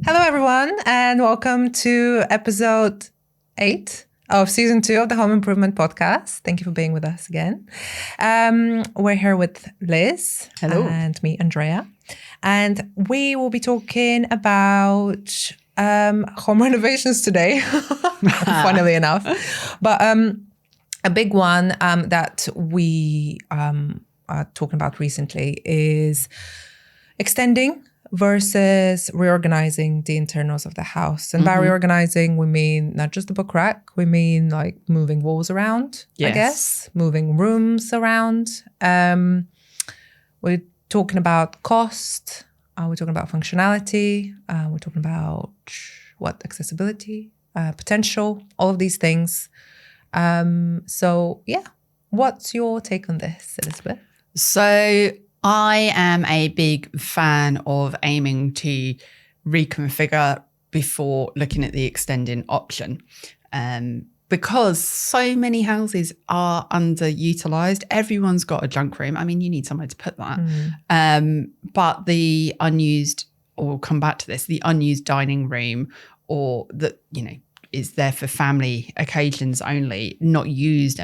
Hello, everyone, and welcome to episode 8 of season 2 of the Home Improvement Podcast. Thank you for being with us again. We're here with Liz. Hello. And me, Andrea. And we will be talking about home renovations today, funnily enough. But a big one that we are talking about recently is extending versus reorganizing the internals of the house. And by reorganizing, we mean not just the book rack, we mean like moving walls around, I guess, moving rooms around. We're talking about cost, we're talking about functionality, we're talking about accessibility, potential, all of these things. So yeah, what's your take on this, Elizabeth? So I am a big fan of aiming to reconfigure before looking at the extending option, because so many houses are underutilized. Everyone's got a junk room. I mean, you need somewhere to put that. But the unused, or we'll come back to this, the unused dining room, or that, is there for family occasions only, not used,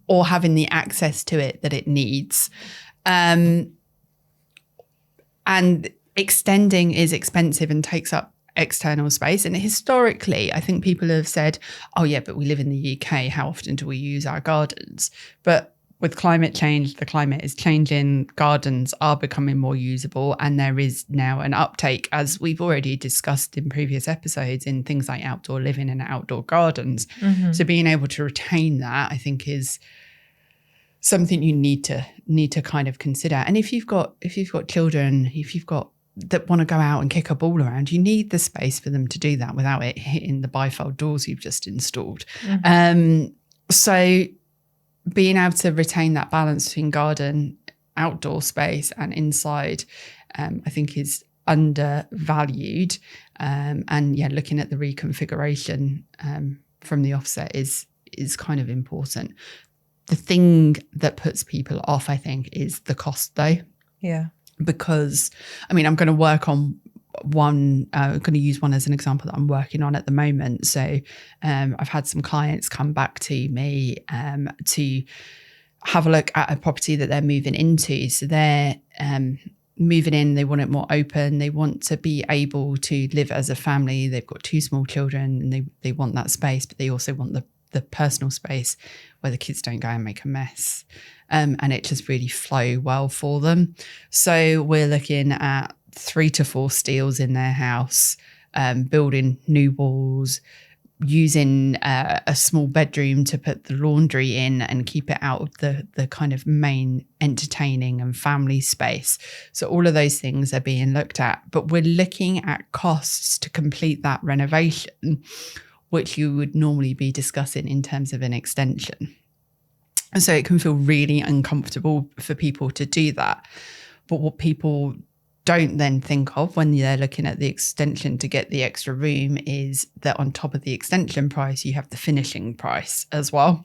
or having the access to it that it needs. And extending is expensive and takes up external space. And historically, I think people have said, oh yeah, but we live in the UK. How often do we use our gardens? But with climate change, the climate is changing. Gardens are becoming more usable. And there is now an uptake, as we've already discussed in previous episodes, in things like outdoor living and outdoor gardens. So being able to retain that, I think, is something you need to kind of consider. And if you've got children, that want to go out and kick a ball around, you need the space for them to do that without it hitting the bifold doors you've just installed. So being able to retain that balance between garden, outdoor space and inside, I think is undervalued. And yeah, looking at the reconfiguration from the offset is kind of important. The thing that puts people off, I think, is the cost, though. Yeah. Because, I'm going to work on one, I'm going to use one as an example that I'm working on at the moment. So I've had some clients come back to me to have a look at a property that they're moving into. So they're moving in, they want it more open. They want to be able to live as a family. They've got 2 small children and they want that space, but they also want the personal space where the kids don't go and make a mess, and it just really flow well for them. So we're looking at 3 to 4 steels in their house, building new walls, using a small bedroom to put the laundry in and keep it out of the kind of main entertaining and family space. So all of those things are being looked at, but we're looking at costs to complete that renovation, which you would normally be discussing in terms of an extension. And so it can feel really uncomfortable for people to do that. But what people don't then think of when they're looking at the extension to get the extra room is that on top of the extension price, you have the finishing price as well.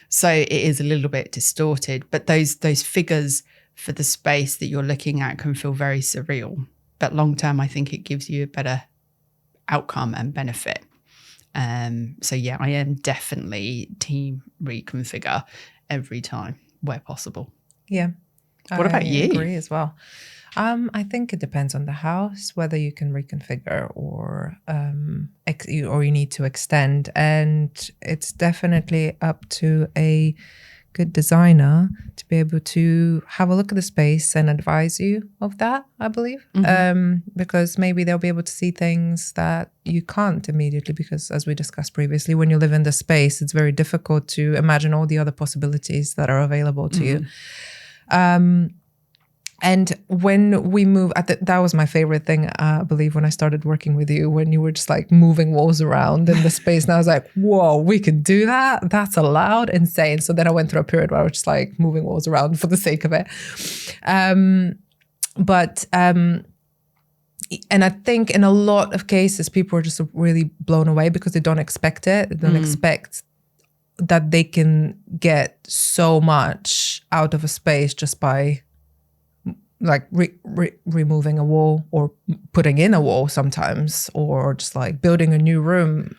So it is a little bit distorted, but those figures for the space that you're looking at can feel very surreal. But long term, I think it gives you a better outcome and benefit. So yeah, I am definitely team reconfigure every time where possible. Yeah. What about you? I agree as well. I think it depends on the house, whether you can reconfigure or you need to extend. And it's definitely up to a good designer to be able to have a look at the space and advise you of that, I believe. Because maybe they'll be able to see things that you can't immediately, because as we discussed previously, when you live in the space, it's very difficult to imagine all the other possibilities that are available to you. And when we move, that was my favorite thing, I believe, when I started working with you, when you were just like moving walls around in the space. And I was like, whoa, we could do that? That's allowed? Insane. So then I went through a period where I was just like moving walls around for the sake of it. And I think in a lot of cases, people are just really blown away because they don't expect it. They don't expect that they can get so much out of a space just by like removing a wall or putting in a wall sometimes, or just like building a new room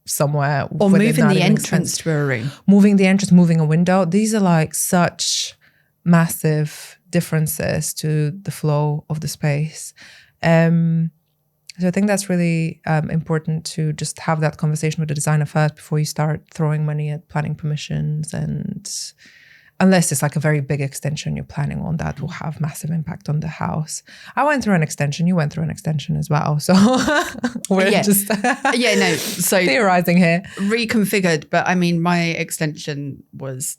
somewhere, or moving the entrance to a room, moving the entrance, moving a window. These are like such massive differences to the flow of the space. So I think that's really important to just have that conversation with the designer first before you start throwing money at planning permissions. And unless it's like a very big extension you're planning on, that will have massive impact on the house. I went through an extension. You went through an extension as well. So we're just so theorizing here. Reconfigured. But I mean, my extension was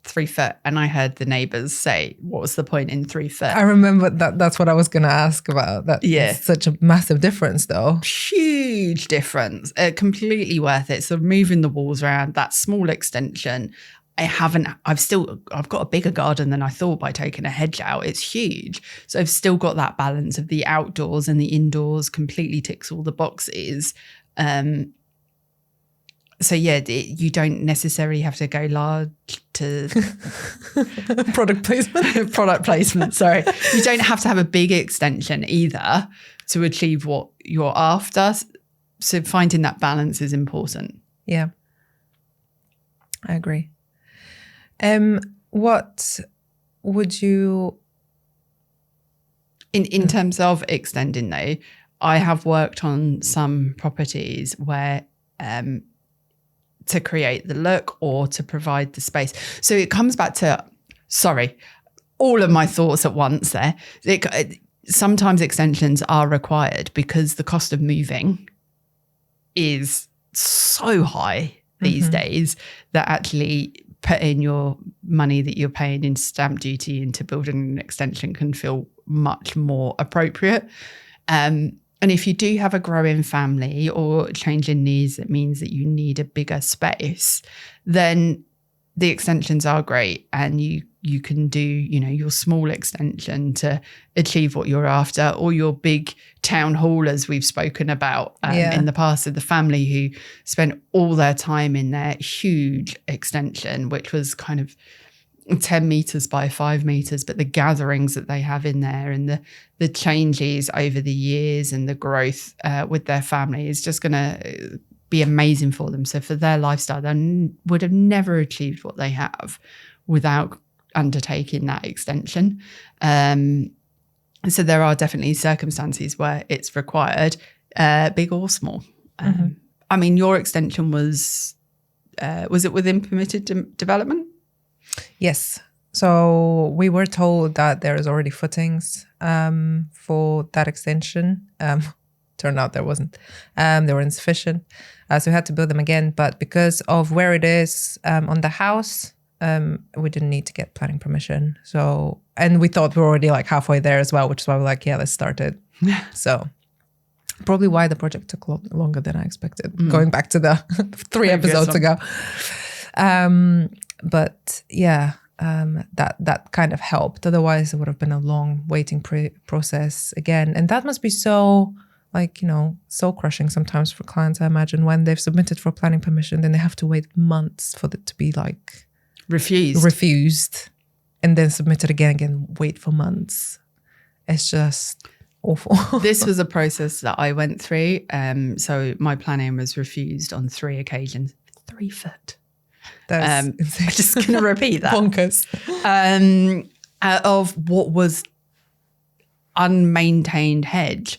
3 foot, and I heard the neighbors say, what was the point in 3 foot? I remember that's what I was going to ask about. That it's such a massive difference though. Huge difference. Completely worth it. So moving the walls around, that small extension, I've got a bigger garden than I thought by taking a hedge out. It's huge. So I've still got that balance of the outdoors and the indoors, completely ticks all the boxes. So yeah, you don't necessarily have to go large to product placement. Sorry. You don't have to have a big extension either to achieve what you're after. So finding that balance is important. Yeah, I agree. What would you... In terms of extending though, I have worked on some properties where to create the look or to provide the space. So it comes back to, all of my thoughts at once there. Sometimes extensions are required because the cost of moving is so high these days that actually putting your money that you're paying in stamp duty into building an extension can feel much more appropriate. And if you do have a growing family or change in needs, it means that you need a bigger space, then the extensions are great. And you can do, your small extension to achieve what you're after, or your big town hall, as we've spoken about in the past, of the family who spent all their time in their huge extension, which was kind of 10 meters by 5 meters, but the gatherings that they have in there and the changes over the years and the growth with their family is just going to be amazing for them. So for their lifestyle, they would have never achieved what they have without undertaking that extension. So there are definitely circumstances where it's required, big or small. I mean, your extension was it within permitted development? Yes. So we were told that there is already footings for that extension. Turned out there wasn't. They were insufficient. So we had to build them again. But because of where it is on the house, we didn't need to get planning permission. So, and we thought we were already like halfway there as well, which is why we're like, let's start it. So probably why the project took longer than I expected, going back to the 3 episodes ago. But yeah, that kind of helped. Otherwise, it would have been a long waiting process again. And that must be so, so crushing sometimes for clients, I imagine, when they've submitted for planning permission, then they have to wait months for it to be like refused, and then submit it again, wait for months. It's just awful. This was a process that I went through. So my planning was refused on 3 occasions. 3 foot. That's I'm just going to repeat that. Bonkers. Of what was unmaintained hedge,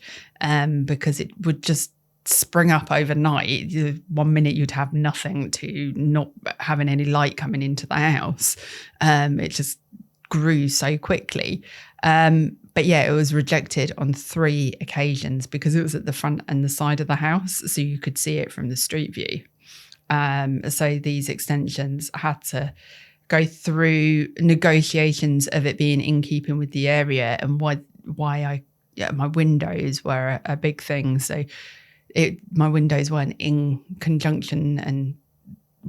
because it would just spring up overnight. 1 minute you'd have nothing to not having any light coming into the house. It just grew so quickly. But yeah, it was rejected on 3 occasions because it was at the front and the side of the house, so you could see it from the street view. So these extensions had to go through negotiations of it being in keeping with the area, and why my windows were a big thing. So my windows weren't in conjunction and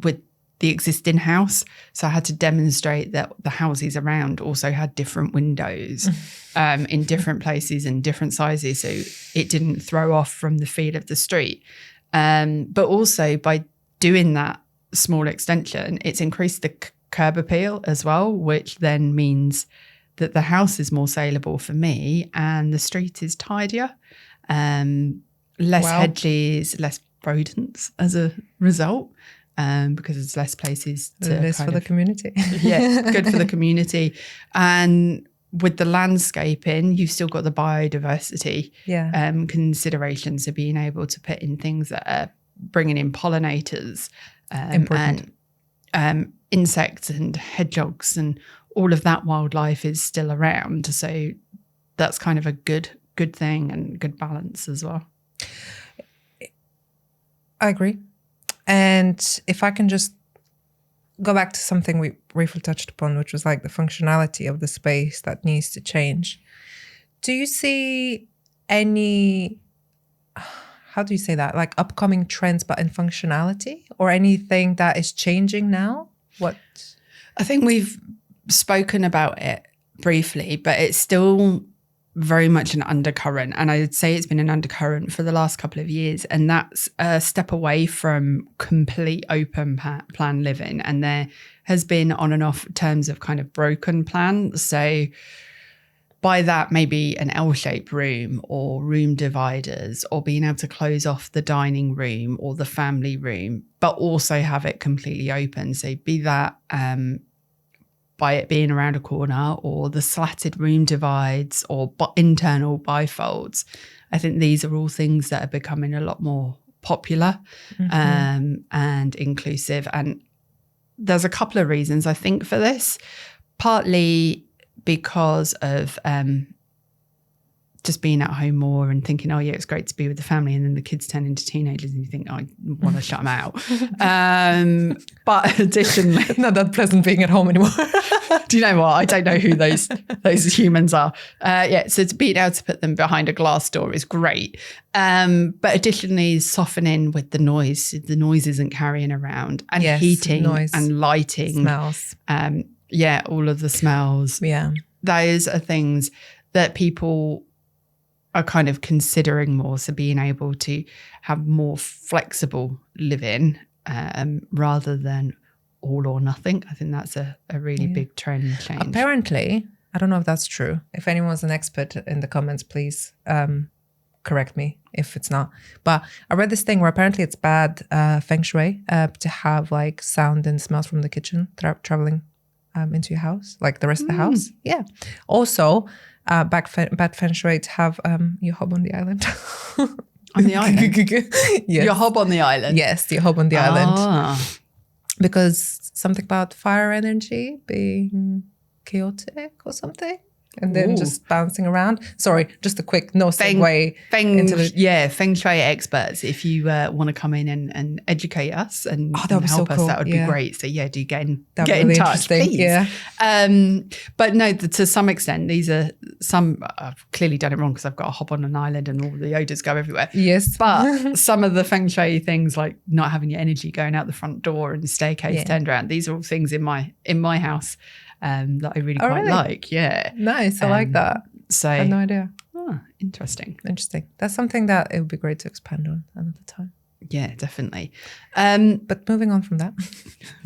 with the existing house. So I had to demonstrate that the houses around also had different windows in different places and different sizes, so it didn't throw off from the feel of the street. But also by doing that small extension, it's increased the curb appeal as well, which then means that the house is more saleable for me and the street is tidier, less hedges, less rodents as a result, because there's less places to less for the community. Yeah, good for the community. And with the landscaping, you've still got the biodiversity considerations of being able to put in things that are bringing in pollinators and insects and hedgehogs, and all of that wildlife is still around. So that's kind of a good thing and good balance as well. I agree. And if I can just go back to something we briefly touched upon, which was like the functionality of the space that needs to change. Do you see any, how do you say that? Like upcoming trends, but in functionality, or anything that is changing now? What? I think we've spoken about it briefly, but it's still very much an undercurrent. And I'd say it's been an undercurrent for the last couple of years. And that's a step away from complete open plan living. And there has been on and off terms of kind of broken plan. So by that, maybe an L-shaped room or room dividers, or being able to close off the dining room or the family room, but also have it completely open. So be that by it being around a corner, or the slatted room divides, or internal bifolds. I think these are all things that are becoming a lot more popular and inclusive. And there's a couple of reasons I think for this, partly because of just being at home more and thinking, oh yeah, it's great to be with the family, and then the kids turn into teenagers and you think, oh, I want to shut them out. But additionally, not that pleasant being at home anymore. Do you know what? I don't know who those humans are. So to being able to put them behind a glass door is great. But additionally, softening with the noise. The noise isn't carrying around, and heating, noise, and lighting, smells. All of the smells. Yeah, those are things that people are kind of considering more. So being able to have more flexible living rather than all or nothing. I think that's a really big trend change. Apparently, I don't know if that's true. If anyone's an expert in the comments, please correct me if it's not. But I read this thing where apparently it's bad feng shui to have like sound and smells from the kitchen traveling into your house, like the rest of the house. Yeah. Also, bad feng shui to have your hob on the island. On the island? Yes. Your hob on the island? Yes, your hob on the island. Because something about fire energy being chaotic or something. And then just bouncing around. Sorry, just a quick segue. Feng shui experts. If you want to come in and educate us and help us, cool. That would be great. So do get in really touch, please. Yeah. But no, to some extent, these are some. I've clearly done it wrong because I've got a hob on an island and all the odors go everywhere. Yes. But some of the feng shui things, like not having your energy going out the front door and the staircase turned around, these are all things in my house. That I really quite like. Yeah. Nice. I like that. So I had no idea. Oh, interesting. That's something that it would be great to expand on another time. Yeah, definitely. But moving on from that.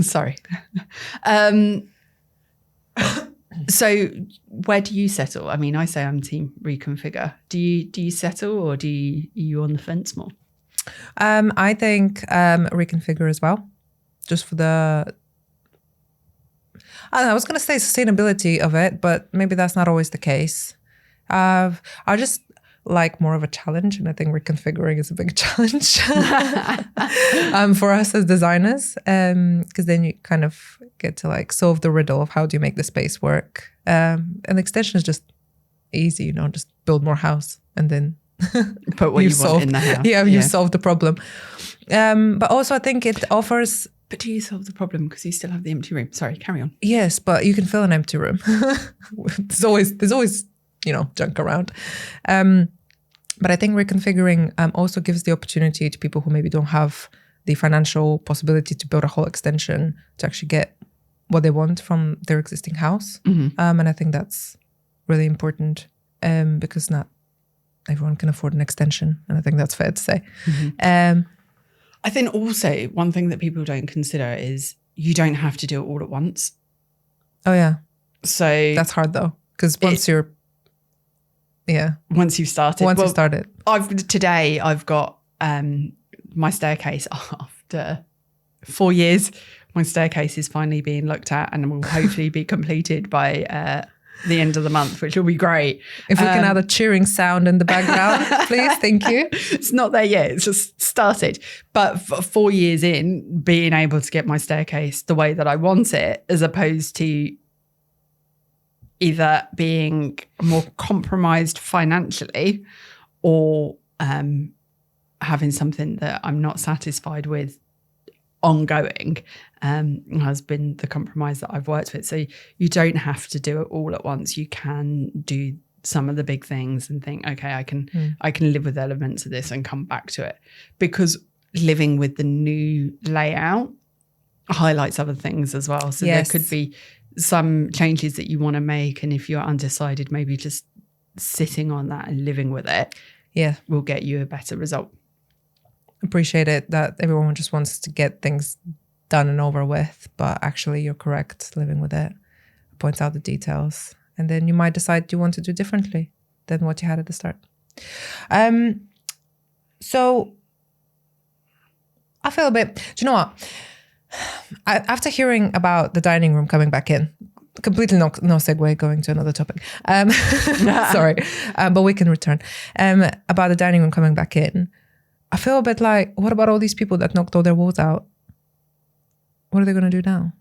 Sorry. So where do you settle? I mean, I say I'm team reconfigure. Do you settle, or are you on the fence more? I think reconfigure as well. Just for the I don't know, I was going to say sustainability of it, but maybe that's not always the case. I just like more of a challenge, and I think reconfiguring is a big challenge for us as designers, because then you kind of get to like solve the riddle of how do you make the space work. And extension is just easy, just build more house and then put what you want in the house. Yeah, you solve the problem. But also I think it offers... But do you solve the problem because you still have the empty room? Sorry, carry on. Yes, but you can fill an empty room. There's always junk around. But I think reconfiguring also gives the opportunity to people who maybe don't have the financial possibility to build a whole extension to actually get what they want from their existing house. Mm-hmm. And I think that's really important because not everyone can afford an extension. And I think that's fair to say. Mm-hmm. I think also one thing that people don't consider is you don't have to do it all at once. Oh, yeah. So that's hard though. Because once you've started. I've got my staircase after 4 years. My staircase is finally being looked at and will hopefully be completed by the end of the month, which will be great. If we can add a cheering sound in the background, please, thank you. It's not there yet. It's just started. But 4 years in, being able to get my staircase the way that I want it, as opposed to either being more compromised financially or having something that I'm not satisfied with ongoing, has been the compromise that I've worked with. So you don't have to do it all at once. You can do some of the big things and think, okay, I can live with elements of this and come back to it, because living with the new layout highlights other things as well. So there could be some changes that you want to make, and if you're undecided, maybe just sitting on that and living with it will get you a better result. Appreciate it that everyone just wants to get things done and over with, but actually you're correct. Living with it points out the details, and then you might decide you want to do differently than what you had at the start. So I feel a bit, do you know what? After hearing about the dining room coming back in, completely no segue, going to another topic. Sorry, but we can return. About the dining room coming back in, I feel a bit like, what about all these people that knocked all their walls out? What are they going to do now?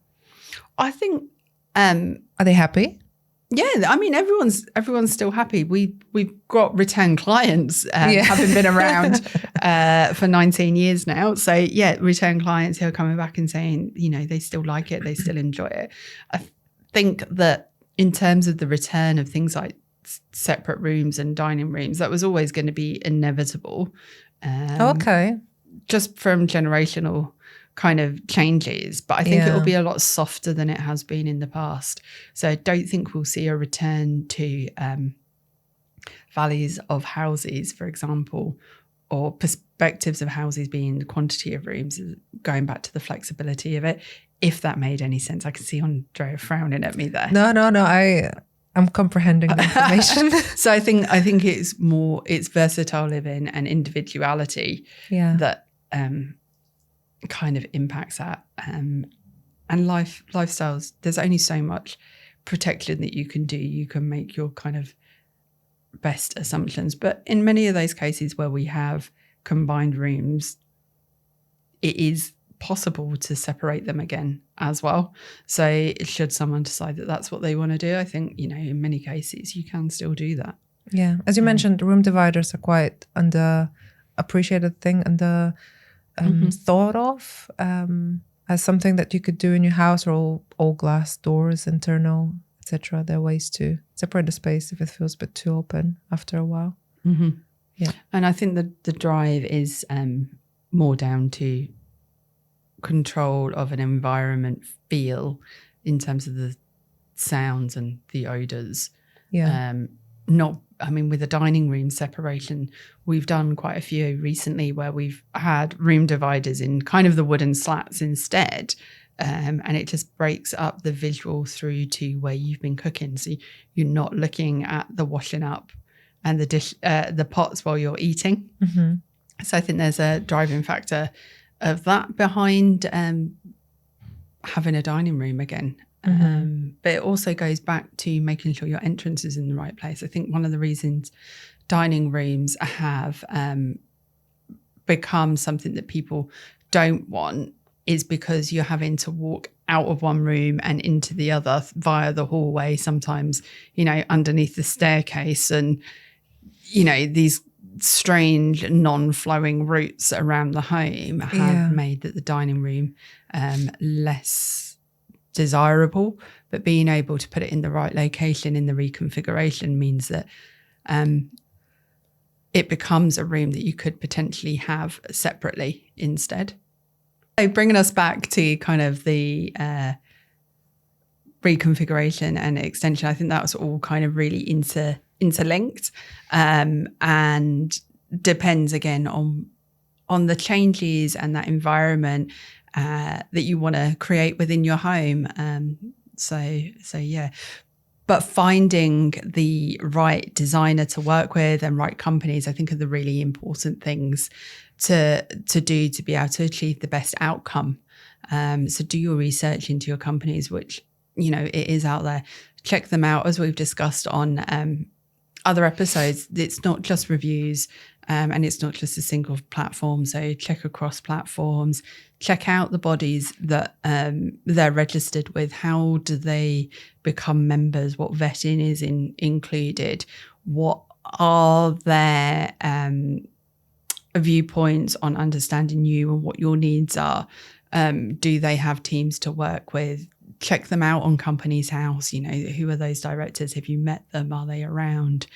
I think, are they happy? Yeah, I mean, everyone's still happy. We've got return clients, having been around for 19 years now. So yeah, return clients who are coming back and saying, they still like it, they still enjoy it. I think that in terms of the return of things like separate rooms and dining rooms, that was always going to be inevitable. Okay. Just from generational kind of changes, but I think it will be a lot softer than it has been in the past. So I don't think we'll see a return to values of houses, for example, or perspectives of houses being the quantity of rooms, going back to the flexibility of it, if that made any sense. I can see Andrea frowning at me there. No, I'm comprehending the information. So I think it's versatile living and individuality that kind of impacts that. And lifestyles, there's only so much protection that you can do. You can make your kind of best assumptions. But in many of those cases where we have combined rooms, it is possible to separate them again as well. So should someone decide that that's what they want to do, I think, in many cases you can still do that. Yeah. As you mentioned, room dividers are quite underappreciated thing, thought of as something that you could do in your house, or all glass doors, internal, etc. There are ways to separate the space if it feels a bit too open after a while. Mm-hmm. Yeah. And I think the drive is more down to control of an environment feel in terms of the sounds and the odors. With the dining room separation, we've done quite a few recently where we've had room dividers in kind of the wooden slats instead, and it just breaks up the visual through to where you've been cooking, so you're not looking at the washing up and the dish, the pots while you're eating. Mm-hmm. So I think there's a driving factor of that behind having a dining room again. Mm-hmm. But it also goes back to making sure your entrance is in the right place. I think one of the reasons dining rooms have become something that people don't want is because you're having to walk out of one room and into the other via the hallway, sometimes, underneath the staircase, and, these strange non-flowing routes around the home have made that the dining room less desirable. But being able to put it in the right location in the reconfiguration means that it becomes a room that you could potentially have separately instead. So bringing us back to kind of the reconfiguration and extension, I think that was all kind of really interlinked, and depends again on the changes and that environment that you want to create within your home. So yeah, But finding the right designer to work with and right companies, I think, are the really important things to do to be able to achieve the best outcome. So do your research into your companies, which, you know, it is out there. Check them out, as we've discussed on other episodes. It's not just reviews, and it's not just a single platform. So check across platforms, check out the bodies that they're registered with. How do they become members? What vetting is included? What are their viewpoints on understanding you and what your needs are? Do they have teams to work with? Check them out on Companies House. You know, who are those directors? Have you met them? Are they around?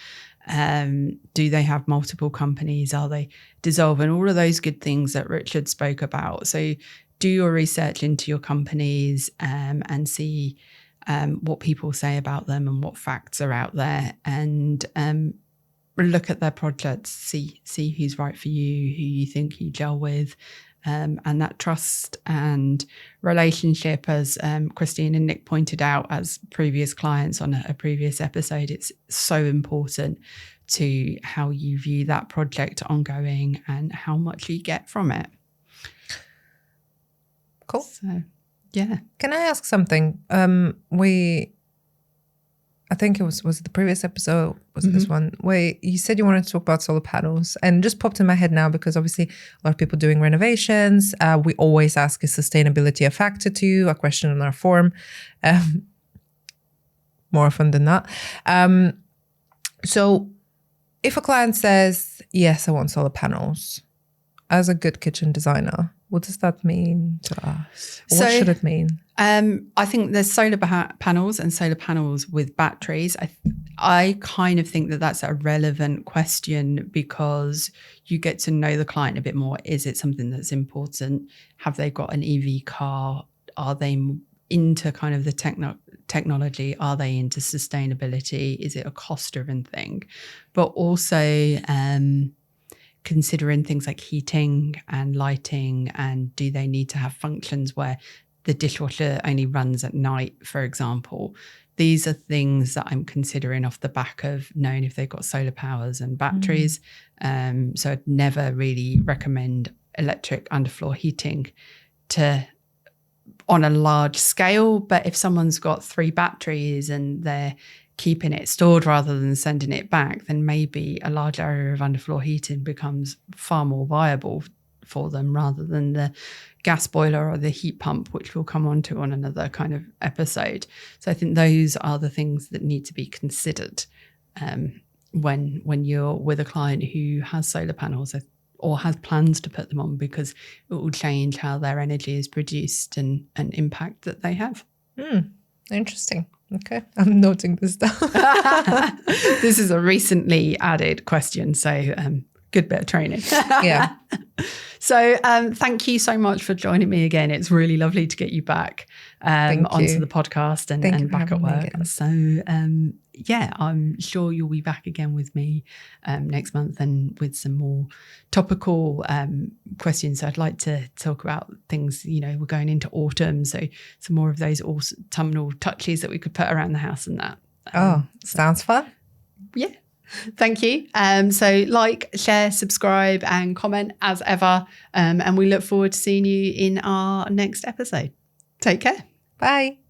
Do they have multiple companies? Are they dissolving? All of those good things that Richard spoke about. So do your research into your companies and see what people say about them and what facts are out there, and look at their projects, see who's right for you, who you think you gel with. And that trust and relationship, as Christine and Nick pointed out as previous clients on a previous episode, it's so important to how you view that project ongoing and how much you get from it. Cool. So, yeah. Can I ask something? I think it was the previous episode, was it this one, where you said you wanted to talk about solar panels, and just popped in my head now because obviously a lot of people doing renovations. We always ask, is sustainability a factor to you? A question on our forum, more often than not. So if a client says, yes, I want solar panels, as a good kitchen designer, what does that mean to us? What should it mean? I think there's solar panels and solar panels with batteries. I kind of think that that's a relevant question because you get to know the client a bit more. Is it something that's important? Have they got an EV car? Are they into kind of the technology? Are they into sustainability? Is it a cost-driven thing? But also considering things like heating and lighting, and do they need to have functions where the dishwasher only runs at night, for example? These are things that I'm considering off the back of knowing if they've got solar powers and batteries. So I'd never really recommend electric underfloor heating on a large scale. But if someone's got 3 batteries and they're keeping it stored rather than sending it back, then maybe a large area of underfloor heating becomes far more viable for them rather than the gas boiler or the heat pump, which we'll come on to on another kind of episode. So I think those are the things that need to be considered when you're with a client who has solar panels or has plans to put them on, because it will change how their energy is produced and impact that they have. Interesting. Okay, I'm noting this down. This is a recently added question, so good bit of training. Yeah. So thank you so much for joining me again. It's really lovely to get you back onto the podcast and back at work. So yeah, I'm sure you'll be back again with me next month and with some more topical questions. So I'd like to talk about things, you know, we're going into autumn, so some more of those autumnal touches that we could put around the house and that. Sounds fun. Yeah. Thank you. So like, share, subscribe and comment as ever. And we look forward to seeing you in our next episode. Take care. Bye.